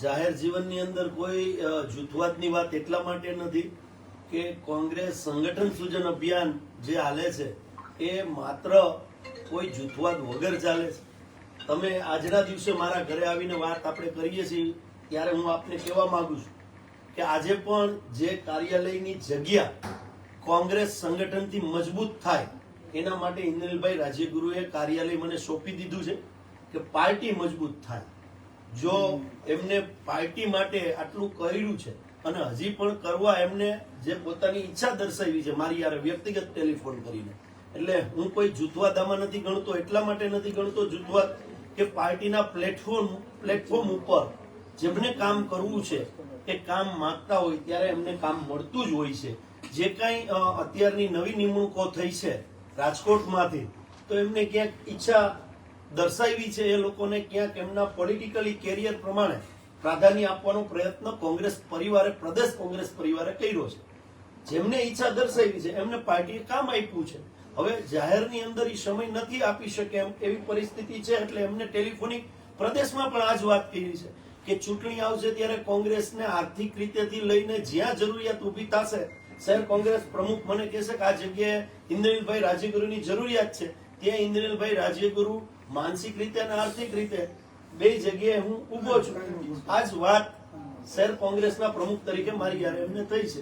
જાહેર જીવનની અંદર કોઈ જૂથવાદની વાત એટલા માટે નથી કે કોંગ્રેસ સંગઠન સૂજન અભિયાન જે હાલે છે એ માત્ર કોઈ જૂથવાદ વગર ચાલે છે. તમે આજના દિવસે મારા ઘરે આવીને વાત આપણે કરીએ છીએ ત્યારે હું આપને કહેવા માંગુ છું કે આજે પણ જે કાર્યાલયની જગ્યા કોંગ્રેસ સંગઠનથી મજબૂત થાય એના માટે ઇન્દ્રનીલભાઈ રાજ્યગુરુએ કાર્યાલય મને સોંપી દીધું છે કે પાર્ટી મજબૂત થાય. જો એમને પાર્ટી માટે આટલું કર્યું છે અને હજી પણ કરવા એમને જે પોતાની ઈચ્છા દર્શાવી છે મારી યાર વ્યક્તિગત ટેલિફોન કરીને, એટલે હું કોઈ જૂથવાદ આમાં નથી ગણતો. એટલા માટે નથી ગણતો જૂથવાદ કે પાર્ટીના પ્લેટફોર્મ ઉપર જેમને કામ કરવું છે એ કામ માંગતા હોય ત્યારે એમને કામ મળતું જ હોય છે. જે કાંઈ અત્યારની નવી નિમણૂકો થઈ છે રાજકોટમાંથી, તો એમને ક્યાંક ઈચ્છા દર્શાવી છે એ લોકોને ક્યાંક એમના પોલિટિકલી કેરિયર પ્રમાણે પ્રાધાન્ય આપવાનો પ્રયત્ન કોંગ્રેસ પરિવારે, પ્રદેશ કોંગ્રેસ પરિવારે કર્યો છે. જેમને ઈચ્છા દર્શાવી છે એમને પાર્ટીએ કામ આપ્યું છે. હવે જાહેરની અંદર એ સમય નથી આપી શકે એમ એવી પરિસ્થિતિ છે, એટલે એમને ટેલિફોનિક પ્રદેશમાં પણ આ જ વાત કરી છે કે ચૂંટણી આવશે ત્યારે કોંગ્રેસને આર્થિક રીતેથી લઈને જ્યાં જરૂરિયાત ઊભી થશે, શહેર કોંગ્રેસ પ્રમુખ મને કહેશે કે આ જગ્યાએ ઇન્દ્રનીલભાઈ રાજ્યગુરુની જરૂરિયાત છે, ત્યાં ઇન્દ્રનીલભાઈ રાજ્યગુરુ માનસિક રીતે અને આર્થિક રીતે બે જગ્યાએ હું ઉભો છું. આ જ વાત શહેર કોંગ્રેસના પ્રમુખ તરીકે મારી યારે એમને થઈ છે.